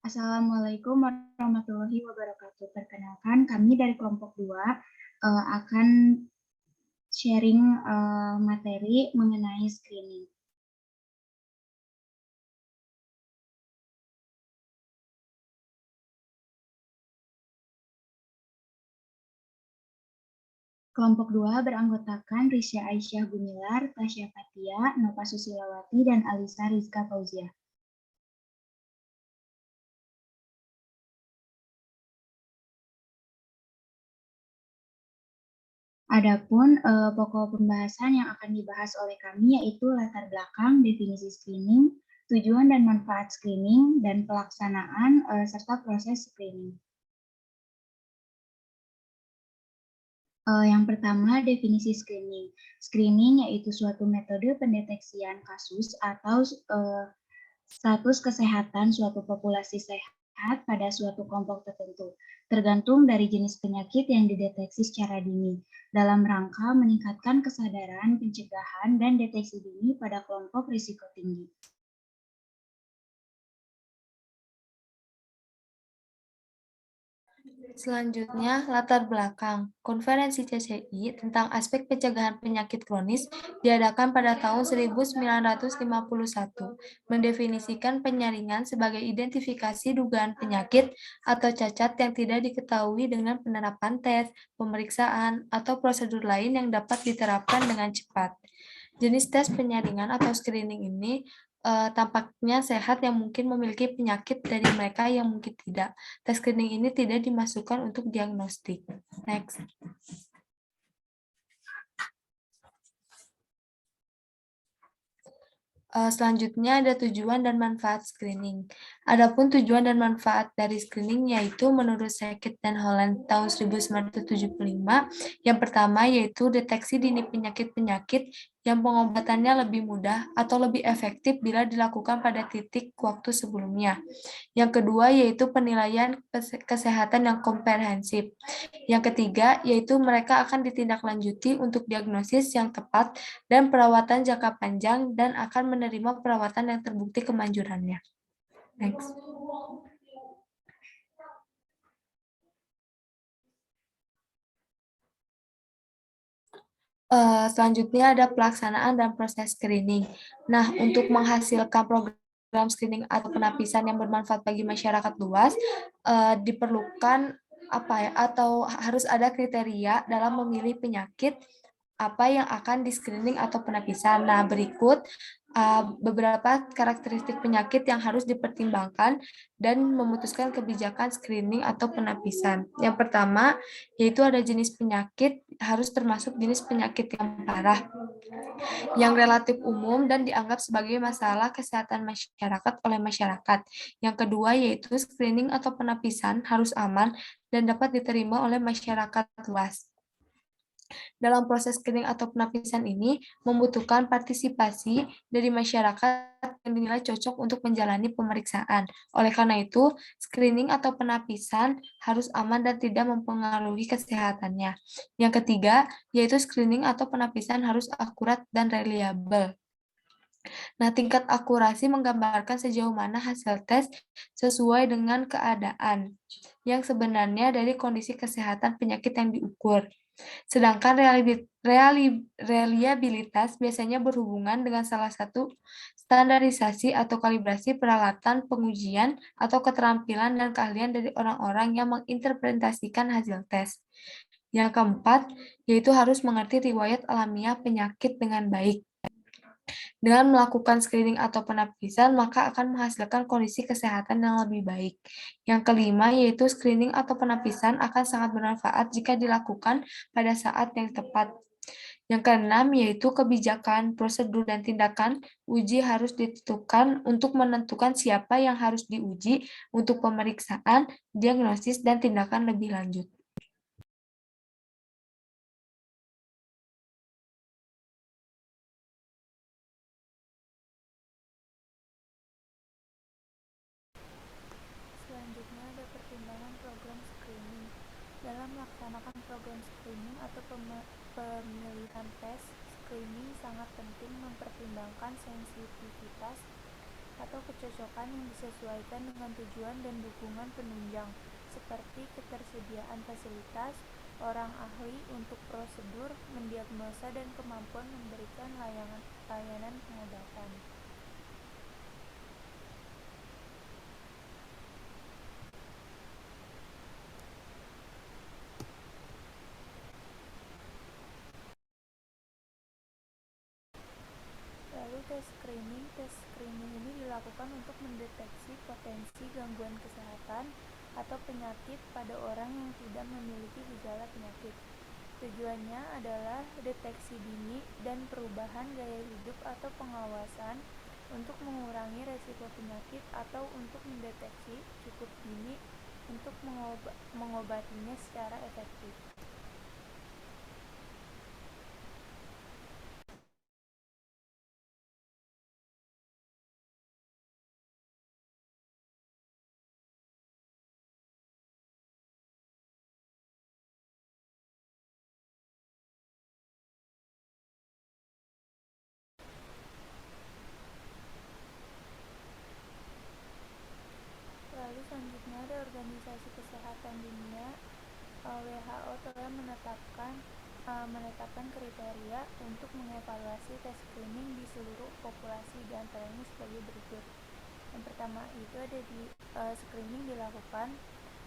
Assalamualaikum warahmatullahi wabarakatuh. Perkenalkan, kami dari kelompok 2 akan sharing materi mengenai screening. Kelompok 2 beranggotakan Risya Aisyah Gumilar, Tasya Fatia, Nova Susilawati, dan Alisa Rizka Fauzia. Adapun pokok pembahasan yang akan dibahas oleh kami yaitu latar belakang, definisi screening, tujuan dan manfaat screening, dan pelaksanaan serta proses screening. Yang pertama, definisi screening. Screening yaitu suatu metode pendeteksian kasus atau status kesehatan suatu populasi sehat pada suatu kelompok tertentu, tergantung dari jenis penyakit yang dideteksi secara dini, dalam rangka meningkatkan kesadaran, pencegahan, dan deteksi dini pada kelompok risiko tinggi. Selanjutnya, latar belakang. Konferensi CCI tentang aspek pencegahan penyakit kronis diadakan pada tahun 1951, mendefinisikan penyaringan sebagai identifikasi dugaan penyakit atau cacat yang tidak diketahui dengan penerapan tes, pemeriksaan, atau prosedur lain yang dapat diterapkan dengan cepat. Jenis tes penyaringan atau screening ini tampaknya sehat yang mungkin memiliki penyakit dari mereka yang mungkin tidak. Tes screening ini tidak dimasukkan untuk diagnostik. Next. Selanjutnya ada tujuan dan manfaat screening. Adapun tujuan dan manfaat dari screening yaitu menurut Sackett dan Holland tahun 1975, yang pertama yaitu deteksi dini penyakit-penyakit yang pengobatannya lebih mudah atau lebih efektif bila dilakukan pada titik waktu sebelumnya. Yang kedua yaitu penilaian kesehatan yang komprehensif. Yang ketiga yaitu mereka akan ditindaklanjuti untuk diagnosis yang tepat dan perawatan jangka panjang dan akan menerima perawatan yang terbukti kemanjurannya. Next. Selanjutnya ada pelaksanaan dan proses screening. Nah, untuk menghasilkan program screening atau penapisan yang bermanfaat bagi masyarakat luas, diperlukan atau harus ada kriteria dalam memilih penyakit apa yang akan di screening atau penapisan. Nah, berikut beberapa karakteristik penyakit yang harus dipertimbangkan dan memutuskan kebijakan screening atau penapisan. Yang pertama, yaitu ada jenis penyakit, harus termasuk jenis penyakit yang parah, yang relatif umum dan dianggap sebagai masalah kesehatan masyarakat oleh masyarakat. Yang kedua, yaitu screening atau penapisan harus aman dan dapat diterima oleh masyarakat luas. Dalam proses screening atau penapisan ini membutuhkan partisipasi dari masyarakat yang dinilai cocok untuk menjalani pemeriksaan. Oleh karena itu, screening atau penapisan harus aman dan tidak mempengaruhi kesehatannya. Yang ketiga, yaitu screening atau penapisan harus akurat dan reliabel. Nah, tingkat akurasi menggambarkan sejauh mana hasil tes sesuai dengan keadaan yang sebenarnya dari kondisi kesehatan penyakit yang diukur. Sedangkan reliabilitas biasanya berhubungan dengan salah satu standarisasi atau kalibrasi peralatan pengujian atau keterampilan dan keahlian dari orang-orang yang menginterpretasikan hasil tes. Yang keempat, yaitu harus mengerti riwayat alamiah penyakit dengan baik. Dengan melakukan screening atau penapisan, maka akan menghasilkan kondisi kesehatan yang lebih baik. Yang kelima, yaitu screening atau penapisan akan sangat bermanfaat jika dilakukan pada saat yang tepat. Yang keenam, yaitu kebijakan, prosedur, dan tindakan uji harus ditentukan untuk menentukan siapa yang harus diuji untuk pemeriksaan, diagnosis, dan tindakan lebih lanjut. Selanjutnya ada pertimbangan program screening. Dalam melaksanakan program screening atau pemilihan tes, screening sangat penting mempertimbangkan sensitivitas atau kecocokan yang disesuaikan dengan tujuan dan dukungan penunjang, seperti ketersediaan fasilitas, orang ahli untuk prosedur, mendiagnosa, dan kemampuan memberikan layanan pengobatan. Lalu tes screening ini dilakukan untuk mendeteksi potensi gangguan kesehatan atau penyakit pada orang yang tidak memiliki gejala penyakit. Tujuannya adalah deteksi dini dan perubahan gaya hidup atau pengawasan untuk mengurangi resiko penyakit atau untuk mendeteksi cukup dini untuk mengobatinya secara efektif. Lalu selanjutnya ada Organisasi Kesehatan Dunia. WHO telah menetapkan kriteria untuk mengevaluasi tes screening di seluruh populasi, di antaranya sebagai berikut. Yang pertama itu ada screening dilakukan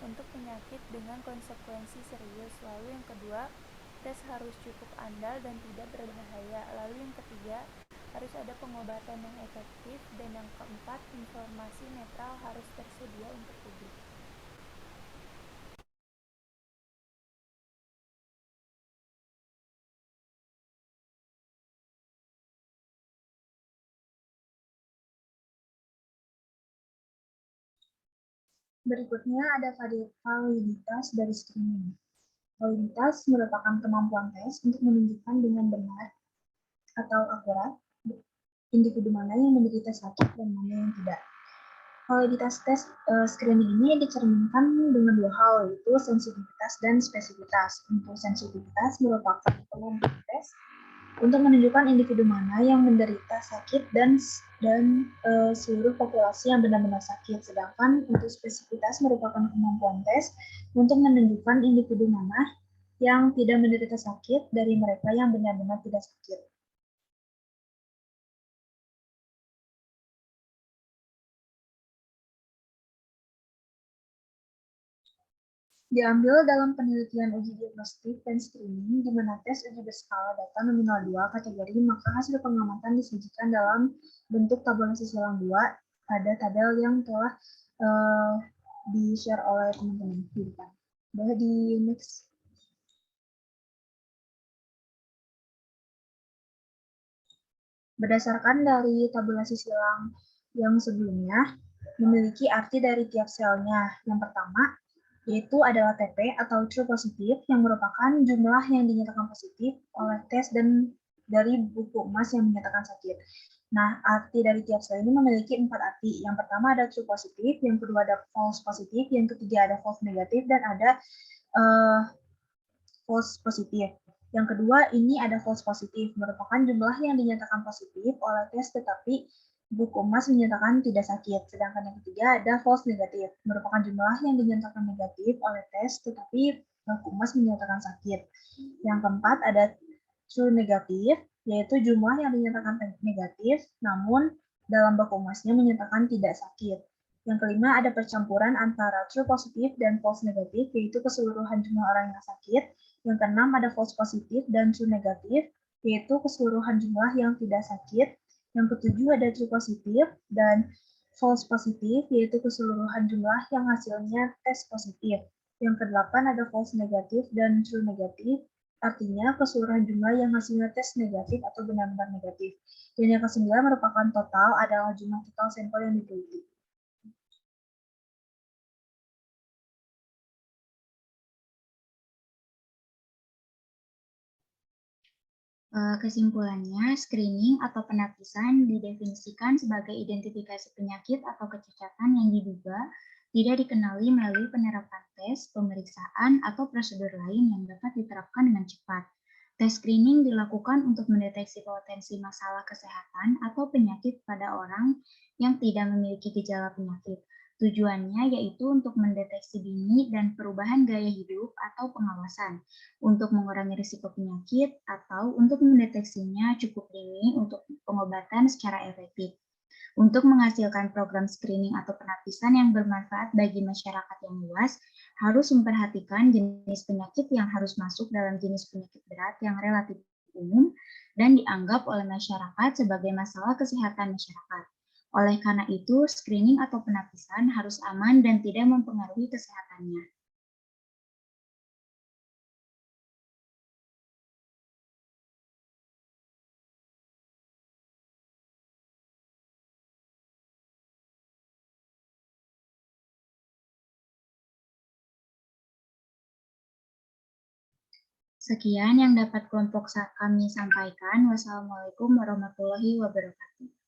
untuk penyakit dengan konsekuensi serius. Lalu yang kedua, tes harus cukup andal dan tidak berbahaya. Lalu yang ketiga, harus ada pengobatan yang efektif. Dan yang keempat, informasi netral harus tersedia untuk publik. Berikutnya ada validitas dari screening. Validitas merupakan kemampuan tes untuk menunjukkan dengan benar atau akurat individu mana yang menderita sakit dan mana yang tidak. Validitas tes screening ini dicerminkan dengan dua hal, yaitu sensitivitas dan spesifitas. Untuk sensitivitas merupakan kemampuan tes untuk menunjukkan individu mana yang menderita sakit dan seluruh populasi yang benar-benar sakit. Sedangkan untuk spesifitas merupakan kemampuan tes untuk menunjukkan individu mana yang tidak menderita sakit dari mereka yang benar-benar tidak sakit. Diambil dalam penelitian uji diagnostik dan screening, di mana tes uji berskala data nominal 2 kategori, maka hasil pengamatan disajikan dalam bentuk tabulasi silang 2 pada tabel yang telah di-share oleh teman-teman di depan. Boleh di next. Berdasarkan dari tabulasi silang yang sebelumnya, memiliki arti dari tiap selnya. Yang pertama, yaitu adalah TP atau true positif, yang merupakan jumlah yang dinyatakan positif oleh tes dan dari buku emas yang menyatakan sakit. Nah, arti dari tiap sel ini memiliki 4 arti. Yang pertama ada true positif, yang kedua ada false positif, yang ketiga ada false negatif, dan ada false positif. Yang kedua ini ada false positif, merupakan jumlah yang dinyatakan positif oleh tes tetapi buku emas menyatakan tidak sakit. Sedangkan yang ketiga ada false negatif, merupakan jumlah yang dinyatakan negatif oleh tes tetapi buku emas menyatakan sakit. Yang keempat ada true negatif, yaitu jumlah yang dinyatakan negatif namun dalam buku emasnya menyatakan tidak sakit. Yang kelima ada percampuran antara true positif dan false negatif, yaitu keseluruhan jumlah orang yang sakit. Yang keenam ada false positif dan true negatif, yaitu keseluruhan jumlah yang tidak sakit. Yang ketujuh ada true positif dan false positif, yaitu keseluruhan jumlah yang hasilnya tes positif. Yang kedelapan ada false negatif dan true negatif, artinya keseluruhan jumlah yang hasilnya tes negatif atau benar-benar negatif. Dan yang kesembilan merupakan total, adalah jumlah total sampel yang diteliti. Kesimpulannya, screening atau penapisan didefinisikan sebagai identifikasi penyakit atau kecacatan yang diduga tidak dikenali melalui penerapan tes, pemeriksaan, atau prosedur lain yang dapat diterapkan dengan cepat. Tes screening dilakukan untuk mendeteksi potensi masalah kesehatan atau penyakit pada orang yang tidak memiliki gejala penyakit. Tujuannya yaitu untuk mendeteksi dini dan perubahan gaya hidup atau pengawasan, untuk mengurangi risiko penyakit, atau untuk mendeteksinya cukup dini untuk pengobatan secara efektif. Untuk menghasilkan program screening atau penapisan yang bermanfaat bagi masyarakat yang luas, harus memperhatikan jenis penyakit yang harus masuk dalam jenis penyakit berat yang relatif umum dan dianggap oleh masyarakat sebagai masalah kesehatan masyarakat. Oleh karena itu, screening atau penapisan harus aman dan tidak mempengaruhi kesehatannya. Sekian yang dapat kelompok kami sampaikan. Wassalamualaikum warahmatullahi wabarakatuh.